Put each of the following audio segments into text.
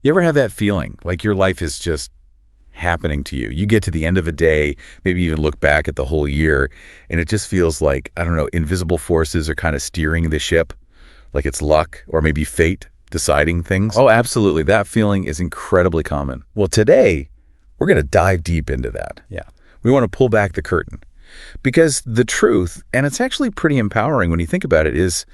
You ever have that feeling like your life is just happening to you? You get to the end of a day, maybe even look back at the whole year, and it just feels like, I don't know, invisible forces are kind of steering the ship, like it's luck or maybe fate deciding things. Oh, absolutely. That feeling is incredibly common. Well, today, we're going to dive deep into that. Yeah. We want to pull back the curtain because the truth, and it's actually pretty empowering when you think about it, is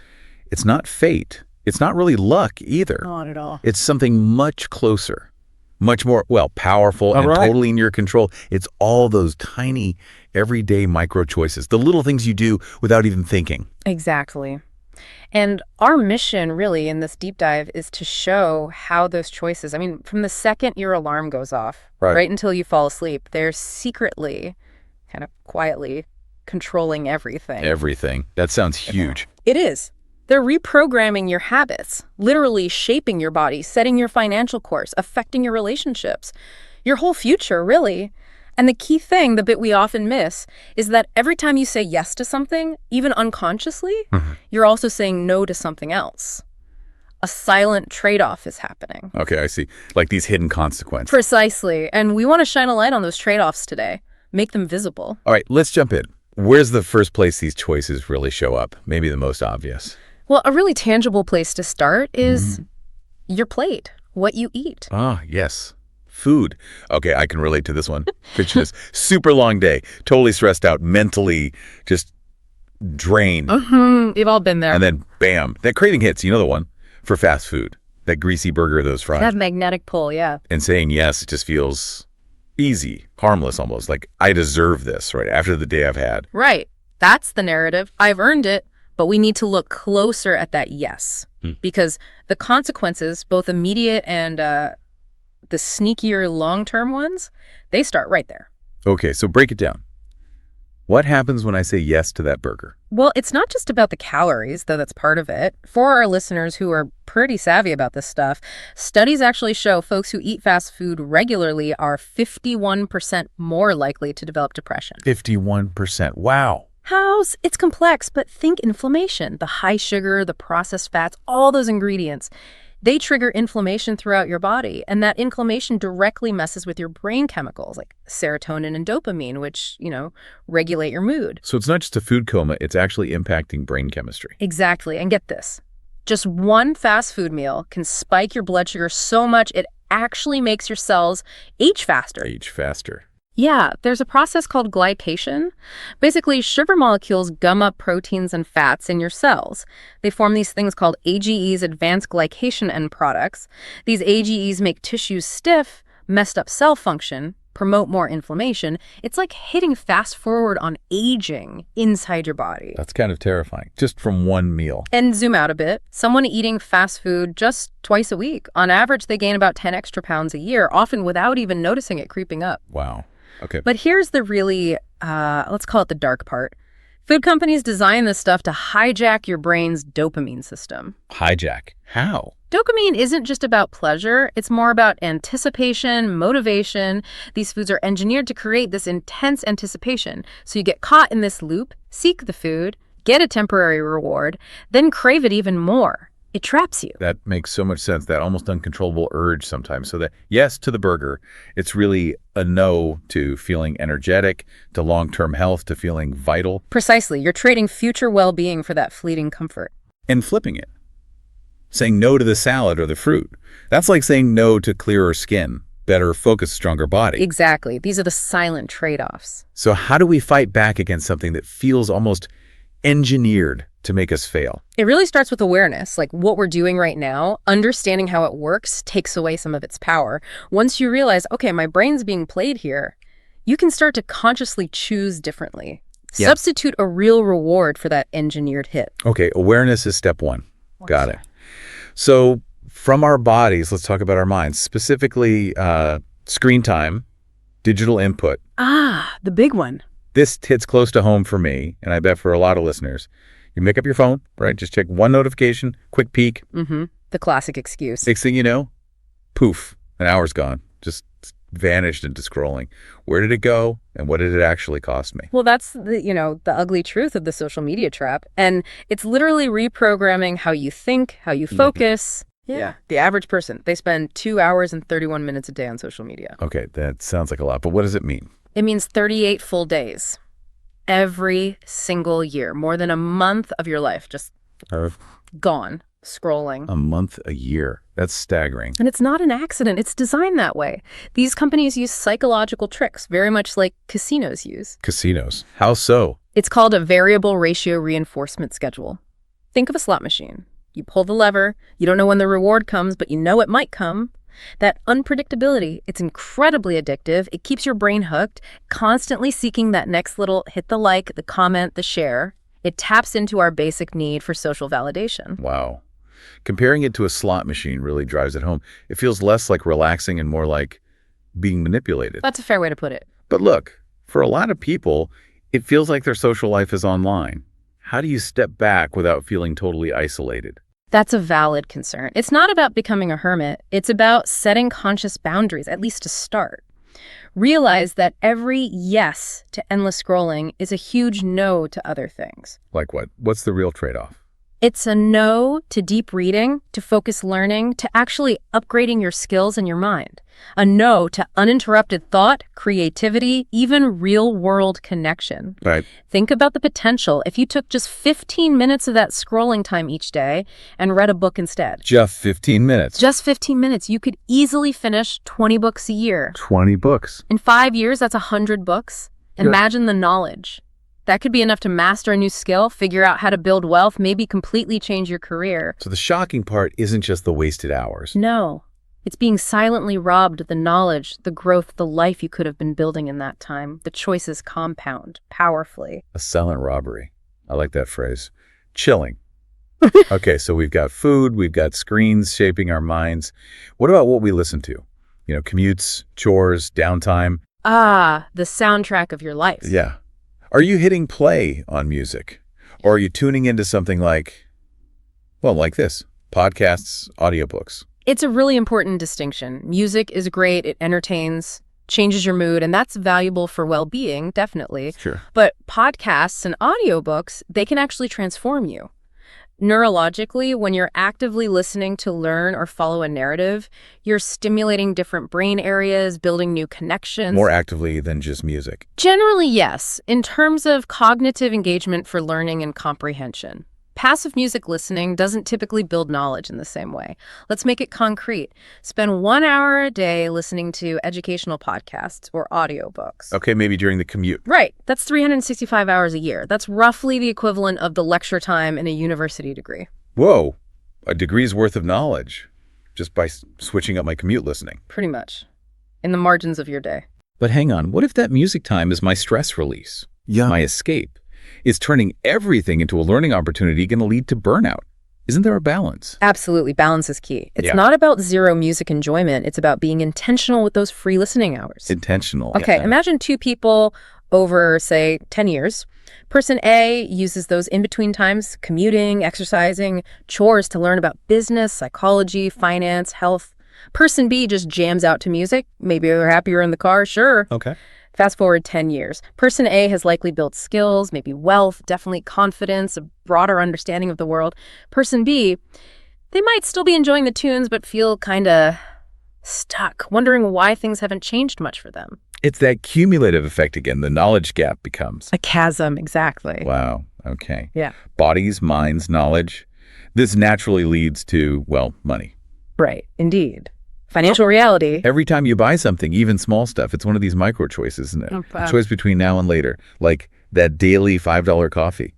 it's not fate. It's not really luck either. Not at all. It's something much closer, much more, well, powerful and totally in your control. It's all those tiny, everyday micro choices, the little things you do without even thinking. Exactly. And our mission really in this deep dive is to show how those choices, I mean, from the second your alarm goes off, right until you fall asleep, they're secretly, kind of quietly controlling everything. Everything. That sounds huge. It is. They're reprogramming your habits, literally shaping your body, setting your financial course, affecting your relationships, your whole future, really. And the key thing, the bit we often miss, is that every time you say yes to something, even unconsciously, you're also saying no to something else. A silent trade-off is happening. Okay, I see. Like these hidden consequences. Precisely. And we want to shine a light on those trade-offs today, make them visible. All right, let's jump in. Where's the first place these choices really show up? Maybe the most obvious. Well, a really tangible place to start is your plate, what you eat. Ah, yes. Food. Okay, I can relate to this one. Picture this. Super long day, totally stressed out, mentally just drained. We've all been there. And then, bam, that craving hits. You know the one for fast food, that greasy burger, those fries. That magnetic pull, yeah. And saying yes, it just feels easy, harmless almost, like I deserve this, right, after the day I've had. Right. That's the narrative. I've earned it. But we need to look closer at that yes, because the consequences, both immediate and the sneakier long-term ones, they start right there. Okay, so break it down. What happens when I say yes to that burger? Well, it's not just about the calories, though that's part of it. For our listeners who are pretty savvy about this stuff, studies actually show folks who eat fast food regularly are 51% more likely to develop depression. 51%. Wow. It's complex, but think inflammation. The high sugar, the processed fats, all those ingredients, they trigger inflammation throughout your body. And that inflammation directly messes with your brain chemicals like serotonin and dopamine, which, regulate your mood. So it's not just a food coma, it's actually impacting brain chemistry. Exactly. And get this. Just one fast food meal can spike your blood sugar so much it actually makes your cells age faster. Age faster. Yeah, there's a process called glycation. Basically, sugar molecules gum up proteins and fats in your cells. They form these things called AGEs, advanced glycation end products. These AGEs make tissues stiff, messed up cell function, promote more inflammation. It's like hitting fast forward on aging inside your body. That's kind of terrifying, just from one meal. And zoom out a bit. Someone eating fast food just twice a week, on average, they gain about 10 extra pounds a year, often without even noticing it creeping up. Wow. Okay. But here's the really, let's call it the dark part. Food companies design this stuff to hijack your brain's dopamine system. Hijack? How? Dopamine isn't just about pleasure. It's more about anticipation, motivation. These foods are engineered to create this intense anticipation. So you get caught in this loop, seek the food, get a temporary reward, then crave it even more. It traps you. That makes so much sense, that almost uncontrollable urge sometimes. So that yes to the burger, it's really a no to feeling energetic, to long-term health, to feeling vital. Precisely. You're trading future well-being for that fleeting comfort. And flipping it. Saying no to the salad or the fruit. That's like saying no to clearer skin, better focus, stronger body. Exactly. These are the silent trade-offs. So how do we fight back against something that feels almost engineered to make us fail? It really starts with awareness, like what we're doing right now. Understanding how it works takes away some of its power. Once you realize, okay, my brain's being played here, you can start to consciously choose differently. Yeah. Substitute a real reward for that engineered hit. Okay, awareness is step one. Got it. So from our bodies, let's talk about our minds, specifically screen time, digital input. The big one. This hits close to home for me, and I bet for a lot of listeners. You make up your phone, right? Just check one notification, quick peek. The classic excuse. Next thing you know, poof, an hour's gone. Just vanished into scrolling. Where did it go, and what did it actually cost me? Well, that's the ugly truth of the social media trap. And it's literally reprogramming how you think, how you focus, Yeah. The average person, they spend 2 hours and 31 minutes a day on social media. Okay, that sounds like a lot, but what does it mean? It means 38 full days every single year. More than a month of your life just gone scrolling. A month a year. That's staggering. And it's not an accident. It's designed that way. These companies use psychological tricks, very much like casinos use. Casinos. How so? It's called a variable ratio reinforcement schedule. Think of a slot machine. You pull the lever, you don't know when the reward comes, but you know it might come. That unpredictability, it's incredibly addictive. It keeps your brain hooked, constantly seeking that next little hit the like, the comment, the share. It taps into our basic need for social validation. Wow. Comparing it to a slot machine really drives it home. It feels less like relaxing and more like being manipulated. That's a fair way to put it. But look, for a lot of people, it feels like their social life is online. How do you step back without feeling totally isolated? That's a valid concern. It's not about becoming a hermit. It's about setting conscious boundaries, at least to start. Realize that every yes to endless scrolling is a huge no to other things. Like what? What's the real trade-off? It's a no to deep reading, to focused learning, to actually upgrading your skills and your mind. A no to uninterrupted thought, creativity, even real-world connection. Right. Think about the potential if you took just 15 minutes of that scrolling time each day and read a book instead. Just 15 minutes. Just 15 minutes. You could easily finish 20 books a year. 20 books. In 5 years, that's 100 books. Imagine the knowledge. That could be enough to master a new skill, figure out how to build wealth, maybe completely change your career. So the shocking part isn't just the wasted hours. No. It's being silently robbed of the knowledge, the growth, the life you could have been building in that time. The choices compound powerfully. A silent robbery. I like that phrase. Chilling. Okay, so we've got food, we've got screens shaping our minds. What about what we listen to? Commutes, chores, downtime. Ah, the soundtrack of your life. Yeah. Are you hitting play on music? Or are you tuning into something like this, podcasts, audiobooks? It's a really important distinction. Music is great, it entertains, changes your mood, and that's valuable for well-being, definitely. Sure. But podcasts and audiobooks, they can actually transform you. Neurologically, when you're actively listening to learn or follow a narrative, you're stimulating different brain areas, building new connections. More actively than just music. Generally, yes, in terms of cognitive engagement for learning and comprehension. Passive music listening doesn't typically build knowledge in the same way. Let's make it concrete. Spend 1 hour a day listening to educational podcasts or audiobooks. Okay, maybe during the commute. Right. That's 365 hours a year. That's roughly the equivalent of the lecture time in a university degree. Whoa, a degree's worth of knowledge just by switching up my commute listening. Pretty much. In the margins of your day. But hang on, what if that music time is my stress release? Yeah. My escape? Is turning everything into a learning opportunity going to lead to burnout? Isn't there a balance? Absolutely. Balance is key. It's not about zero music enjoyment. It's about being intentional with those free listening hours. Intentional. Okay, imagine two people over, say, 10 years. Person A uses those in-between times, commuting, exercising, chores to learn about business, psychology, finance, health. Person B just jams out to music. Maybe they're happier in the car, sure. Okay. Fast forward 10 years. Person A has likely built skills, maybe wealth, definitely confidence, a broader understanding of the world. Person B, they might still be enjoying the tunes, but feel kind of stuck, wondering why things haven't changed much for them. It's that cumulative effect again. The knowledge gap becomes a chasm, exactly. Wow. Okay. Yeah. Bodies, minds, knowledge. This naturally leads to, money. Right. Indeed. Financial reality. Every time you buy something, even small stuff, it's one of these micro choices, isn't it? A choice between now and later, like that daily $5 coffee.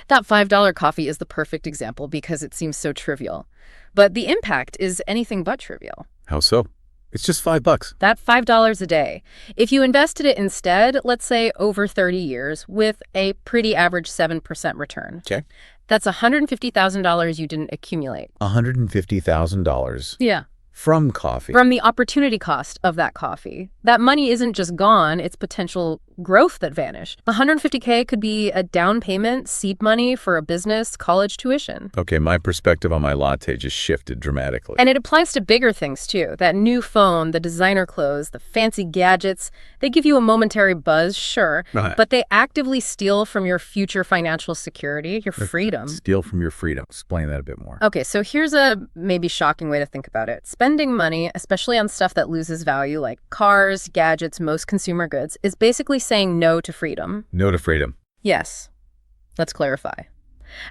That $5 coffee is the perfect example because it seems so trivial. But the impact is anything but trivial. How so? It's just $5. That $5 a day. If you invested it instead, let's say over 30 years, with a pretty average 7% return. Okay. That's $150,000 you didn't accumulate. $150,000. Yeah. From coffee. From the opportunity cost of that coffee. That money isn't just gone, it's potential growth that vanished. 150K could be a down payment, seed money for a business, college tuition. Okay, my perspective on my latte just shifted dramatically. And it applies to bigger things too. That new phone, the designer clothes, the fancy gadgets, they give you a momentary buzz, sure, Right. but they actively steal from your future financial security, your freedom. Steal from your freedom. Explain that a bit more. Okay, so here's a maybe shocking way to think about it. Spending money, especially on stuff that loses value like cars, gadgets, most consumer goods, is basically saying no to freedom. No to freedom. Yes. Let's clarify.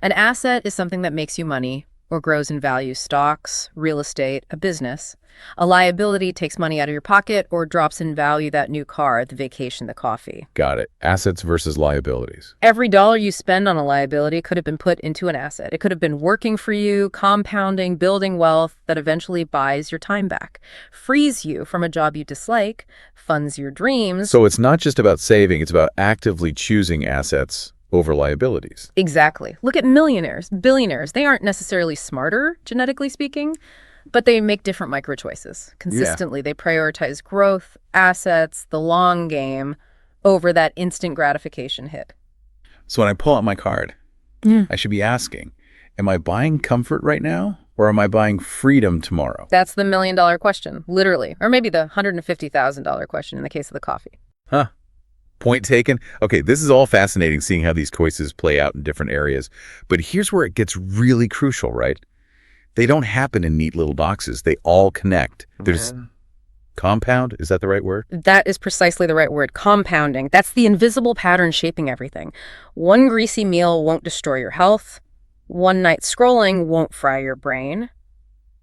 An asset is something that makes you money or grows in value: stocks, real estate, a business. A liability takes money out of your pocket or drops in value: that new car, the vacation, the coffee. Got it. Assets versus liabilities. Every dollar you spend on a liability could have been put into an asset. It could have been working for you, compounding, building wealth that eventually buys your time back, frees you from a job you dislike, funds your dreams. So it's not just about saving, it's about actively choosing assets over liabilities. Exactly. Look at millionaires, billionaires. They aren't necessarily smarter, genetically speaking, but they make different micro choices. Consistently, they prioritize growth, assets, the long game over that instant gratification hit. So when I pull out my card, I should be asking, am I buying comfort right now or am I buying freedom tomorrow? That's the $1 million question, literally. Or maybe the $150,000 question in the case of the coffee. Huh. Point taken. Okay, this is all fascinating seeing how these choices play out in different areas. But here's where it gets really crucial, right? They don't happen in neat little boxes. They all connect. There's compound. Is that the right word? That is precisely the right word, compounding. That's the invisible pattern shaping everything. One greasy meal won't destroy your health. One night scrolling won't fry your brain.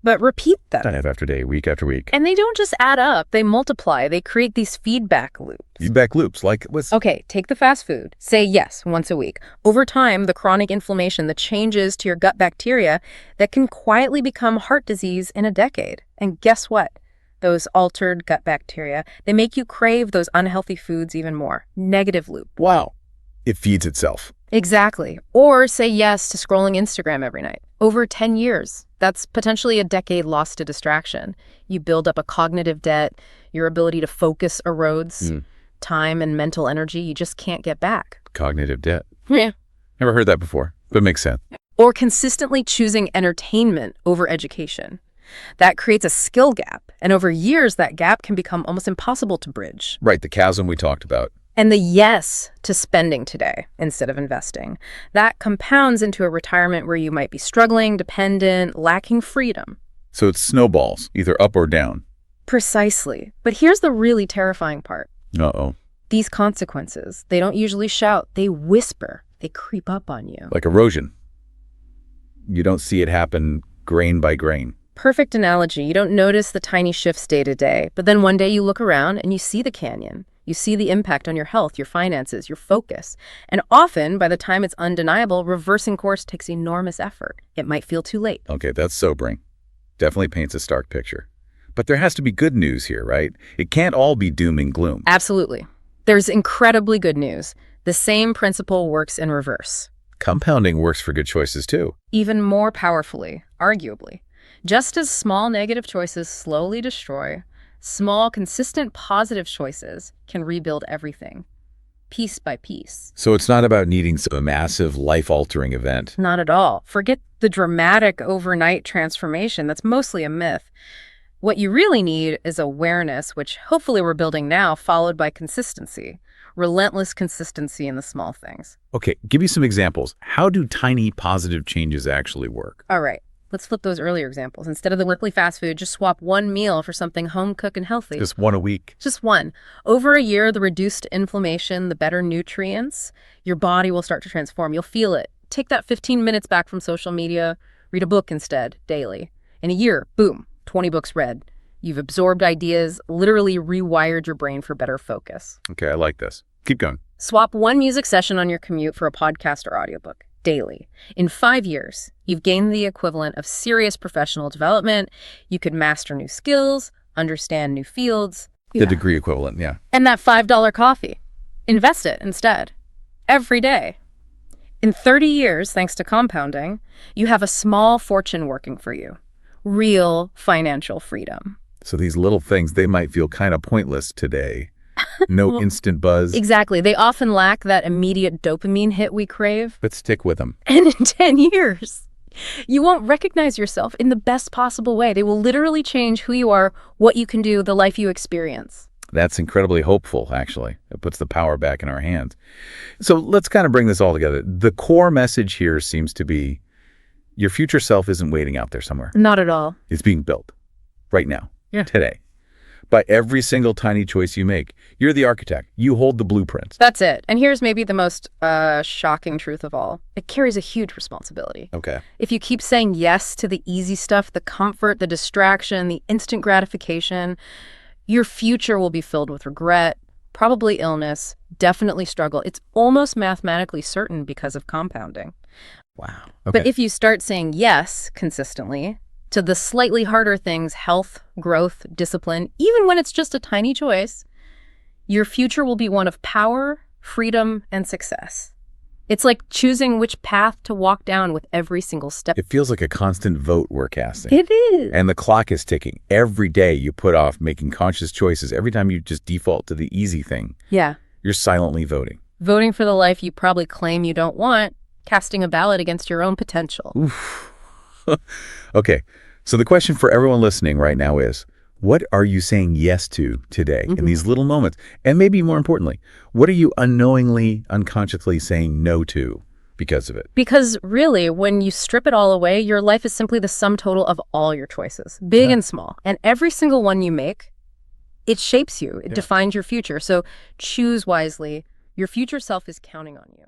But repeat them. Day after day, week after week. And they don't just add up, they multiply. They create these feedback loops. Feedback loops, like what's... Okay, take the fast food. Say yes once a week. Over time, the chronic inflammation, the changes to your gut bacteria that can quietly become heart disease in a decade. And guess what? Those altered gut bacteria, they make you crave those unhealthy foods even more. Negative loop. Wow. It feeds itself. Exactly. Or say yes to scrolling Instagram every night. Over 10 years. That's potentially a decade lost to distraction. You build up a cognitive debt. Your ability to focus erodes. Time and mental energy you just can't get back. Cognitive debt. Yeah. Never heard that before, but it makes sense. Or consistently choosing entertainment over education. That creates a skill gap. And over years, that gap can become almost impossible to bridge. Right, the chasm we talked about. And the yes to spending today instead of investing. That compounds into a retirement where you might be struggling, dependent, lacking freedom. So it snowballs, either up or down. Precisely. But here's the really terrifying part. Uh-oh. These consequences, they don't usually shout, they whisper, they creep up on you. Like erosion. You don't see it happen grain by grain. Perfect analogy. You don't notice the tiny shifts day to day, but then one day you look around and you see the canyon. You see the impact on your health, your finances, your focus. And often, by the time it's undeniable, reversing course takes enormous effort. It might feel too late. Okay, that's sobering. Definitely paints a stark picture. But there has to be good news here, right? It can't all be doom and gloom. Absolutely. There's incredibly good news. The same principle works in reverse. Compounding works for good choices too. Even more powerfully, arguably. Just as small negative choices slowly destroy, small, consistent positive choices can rebuild everything, piece by piece. So it's not about needing some massive life-altering event. Not at all. Forget the dramatic overnight transformation. That's mostly a myth. What you really need is awareness, which hopefully we're building now, followed by consistency. Relentless consistency in the small things. Okay, give me some examples. How do tiny positive changes actually work? All right. Let's flip those earlier examples. Instead of the weekly fast food, just swap one meal for something home-cooked and healthy. Just one a week. Just one. Over a year, the reduced inflammation, the better nutrients, your body will start to transform. You'll feel it. Take that 15 minutes back from social media. Read a book instead, daily. In a year, boom, 20 books read. You've absorbed ideas, literally rewired your brain for better focus. Okay, I like this. Keep going. Swap one music session on your commute for a podcast or audiobook. Daily. In 5 years, you've gained the equivalent of serious professional development. You could master new skills, understand new fields. The degree equivalent, yeah. And that $5 coffee. Invest it instead. Every day. In 30 years, thanks to compounding, you have a small fortune working for you. Real financial freedom. So these little things, they might feel kind of pointless today. No Well, instant buzz, exactly. They often lack that immediate dopamine hit we crave. but stick with them. And in 10 years, you won't recognize yourself in the best possible way. They will literally change who you are, what you can do, the life you experience. That's incredibly hopeful, actually. It puts the power back in our hands. So let's kind of bring this all together. The core message here seems to be your future self isn't waiting out there somewhere. Not at all. It's being built right now, Yeah. today, by every single tiny choice you make. You're the architect. You hold the blueprints. That's it. And here's maybe the most shocking truth of all. It carries a huge responsibility. Okay. If you keep saying yes to the easy stuff, the comfort, the distraction, the instant gratification, your future will be filled with regret, probably illness, definitely struggle. It's almost mathematically certain because of compounding. Wow. Okay. But if you start saying yes consistently to the slightly harder things, health, growth, discipline, even when it's just a tiny choice, your future will be one of power, freedom, and success. It's like choosing which path to walk down with every single step. It feels like a constant vote we're casting. It is. And the clock is ticking. Every day you put off making conscious choices. Every time you just default to the easy thing, Yeah. you're silently voting. Voting for the life you probably claim you don't want, casting a ballot against your own potential. Oof. Okay. So the question for everyone listening right now is, what are you saying yes to today in these little moments? And maybe more importantly, what are you unknowingly, unconsciously saying no to because of it? Because really, when you strip it all away, your life is simply the sum total of all your choices, big and small. And every single one you make, it shapes you. It defines your future. So choose wisely. Your future self is counting on you.